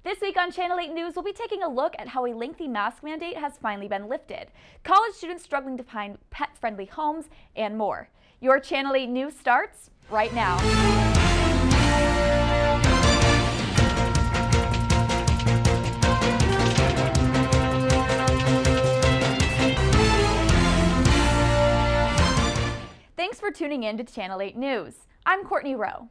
This week on Channel 8 News, we'll be taking a look at how a lengthy mask mandate has finally been lifted, college students struggling to find pet-friendly homes, and more. Your Channel 8 News starts right now. Thanks for tuning in to Channel 8 News. I'm Courtney Rowe.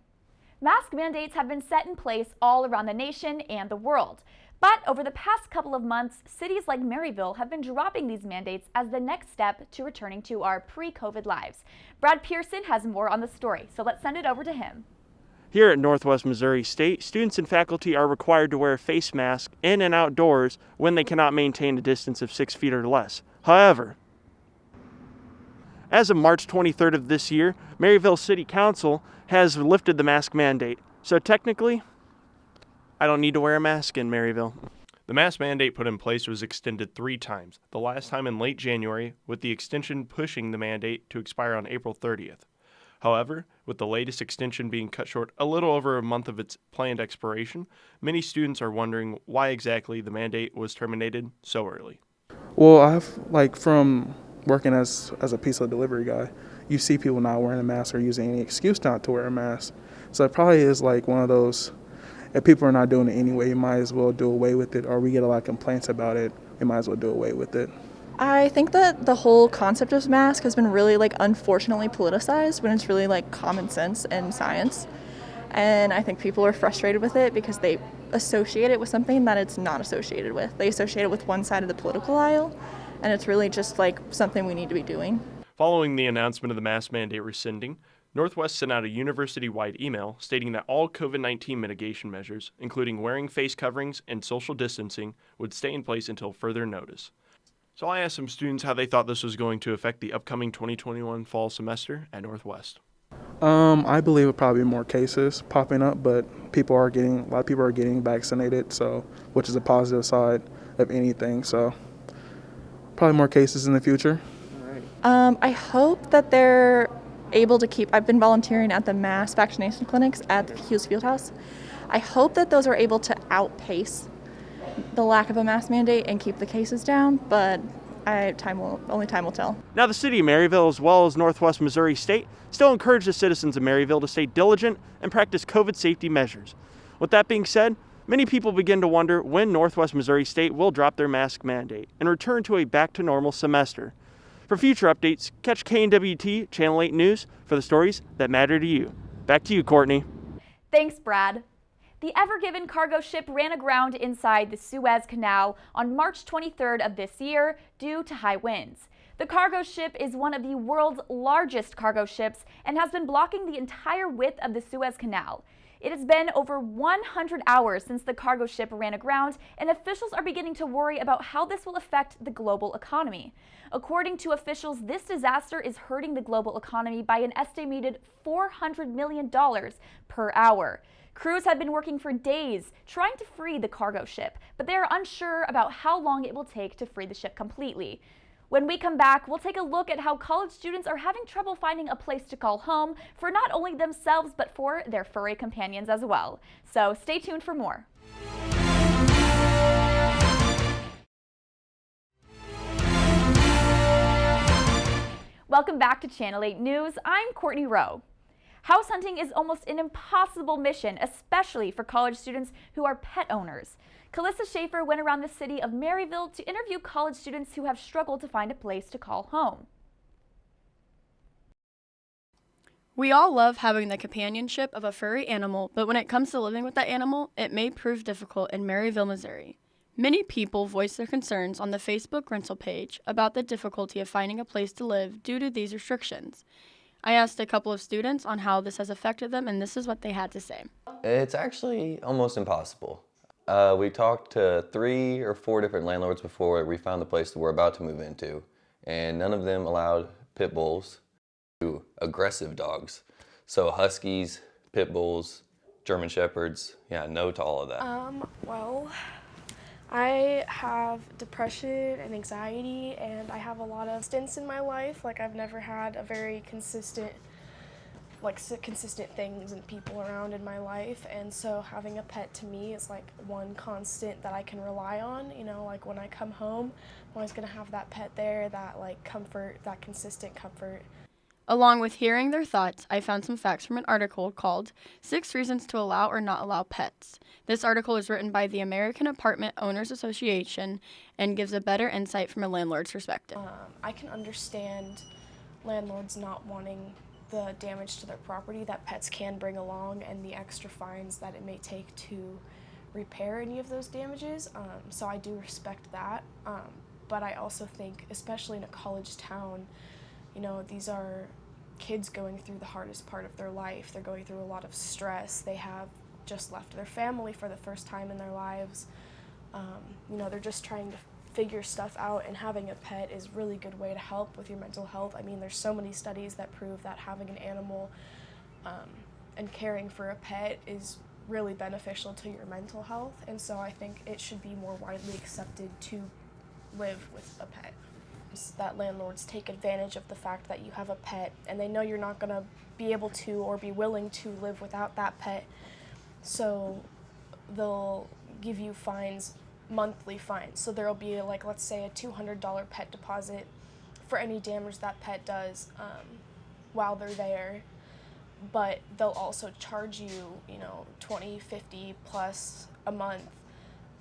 Mask mandates have been set in place all around the nation and the world. But over the past couple of months, cities like Maryville have been dropping these mandates as the next step to returning to our pre-COVID lives. Brad Pearson has more on the story, so let's send it over to him. Here at Northwest Missouri State, students and faculty are required to wear a face mask in and outdoors when they cannot maintain a distance of 6 feet or less. However, as of March 23rd of this year, Maryville City Council has lifted the mask mandate. So technically, I don't need to wear a mask in Maryville. The mask mandate put in place was extended 3 times, the last time in late January, with the extension pushing the mandate to expire on April 30th. However, with the latest extension being cut short a little over a month of its planned expiration, many students are wondering why exactly the mandate was terminated so early. Well, I've from working as a pizza delivery guy, you see people not wearing a mask or using any excuse not to wear a mask. So it probably is like one of those, if people are not doing it anyway, you might as well do away with it, or we get a lot of complaints about it, you might as well do away with it. I think that the whole concept of mask has been really unfortunately politicized when it's really common sense and science. And I think people are frustrated with it because they associate it with something that it's not associated with. They associate it with one side of the political aisle, and it's really just something we need to be doing. Following the announcement of the mask mandate rescinding, Northwest sent out a university-wide email stating that all COVID-19 mitigation measures, including wearing face coverings and social distancing, would stay in place until further notice. So I asked some students how they thought this was going to affect the upcoming 2021 fall semester at Northwest. I believe it'll probably be more cases popping up, but a lot of people are getting vaccinated, so which is a positive side of anything. So probably more cases in the future. I hope that they're able to keep, I've been volunteering at the mass vaccination clinics at the Hughes Fieldhouse. I hope that those are able to outpace the lack of a mask mandate and keep the cases down, but only time will tell. Now the city of Maryville, as well as Northwest Missouri State, still encourage the citizens of Maryville to stay diligent and practice COVID safety measures. With that being said, many people begin to wonder when Northwest Missouri State will drop their mask mandate and return to a back-to-normal semester. For future updates, catch KNWT Channel 8 News for the stories that matter to you. Back to you, Courtney. Thanks, Brad. The Ever Given cargo ship ran aground inside the Suez Canal on March 23rd of this year due to high winds. The cargo ship is one of the world's largest cargo ships and has been blocking the entire width of the Suez Canal. It has been over 100 hours since the cargo ship ran aground, and officials are beginning to worry about how this will affect the global economy. According to officials, this disaster is hurting the global economy by an estimated $400 million per hour. Crews have been working for days trying to free the cargo ship, but they are unsure about how long it will take to free the ship completely. When we come back, we'll take a look at how college students are having trouble finding a place to call home for not only themselves, but for their furry companions as well. So stay tuned for more. Welcome back to Channel 8 News. I'm Courtney Rowe. House hunting is almost an impossible mission, especially for college students who are pet owners. Calissa Schaefer went around the city of Maryville to interview college students who have struggled to find a place to call home. We all love having the companionship of a furry animal, but when it comes to living with that animal, it may prove difficult in Maryville, Missouri. Many people voice their concerns on the Facebook rental page about the difficulty of finding a place to live due to these restrictions. I asked a couple of students on how this has affected them, and this is what they had to say. It's actually almost impossible. We talked to 3 or 4 different landlords before we found the place that we're about to move into, and none of them allowed pit bulls to aggressive dogs. So huskies, pit bulls, German shepherds, yeah, no to all of that. Well, I have depression and anxiety, and I have a lot of stints in my life. I've never had a very consistent like consistent things and people around in my life, and so having a pet to me is like one constant that I can rely on. You know, like when I come home, I'm always gonna have that pet there, that like comfort, that consistent comfort. Along with hearing their thoughts, I found some facts from an article called 6 Reasons to Allow or Not Allow Pets. This article is written by the American Apartment Owners Association and gives a better insight from a landlord's perspective. I can understand landlords not wanting the damage to their property that pets can bring along and the extra fines that it may take to repair any of those damages. So I do respect that. But I also think, especially in a college town, you know, these are kids going through the hardest part of their life. They're going through a lot of stress. They have just left their family for the first time in their lives. You know, they're just trying to figure stuff out, and having a pet is a really good way to help with your mental health. I mean, there's so many studies that prove that having an animal and caring for a pet is really beneficial to your mental health, and so I think it should be more widely accepted to live with a pet. That landlords take advantage of the fact that you have a pet and they know you're not going to be able to or be willing to live without that pet, so they'll give you fines, monthly fines. So there'll be, like, let's say a $200 pet deposit for any damage that pet does while they're there, but they'll also charge you, you know, $20, $50 plus a month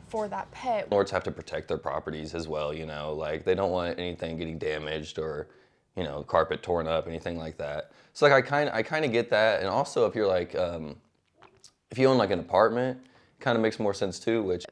for that pet. Landlords have to protect their properties as well, you know, like they don't want anything getting damaged or, you know, carpet torn up, anything like that. So like I kind of get that, and also if you're like, if you own like an apartment, it kind of makes more sense too, which.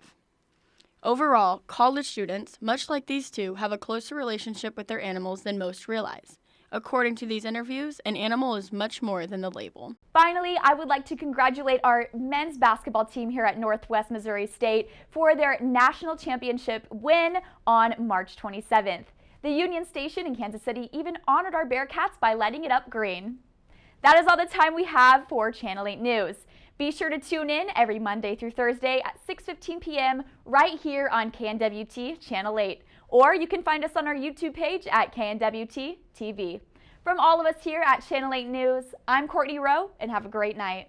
Overall, college students, much like these two, have a closer relationship with their animals than most realize. According to these interviews, an animal is much more than the label. Finally, I would like to congratulate our men's basketball team here at Northwest Missouri State for their national championship win on March 27th. The Union Station in Kansas City even honored our Bearcats by lighting it up green. That is all the time we have for Channel 8 News. Be sure to tune in every Monday through Thursday at 6:15 p.m. right here on KNWT Channel 8. Or you can find us on our YouTube page at KNWT TV. From all of us here at Channel 8 News, I'm Courtney Rowe, and have a great night.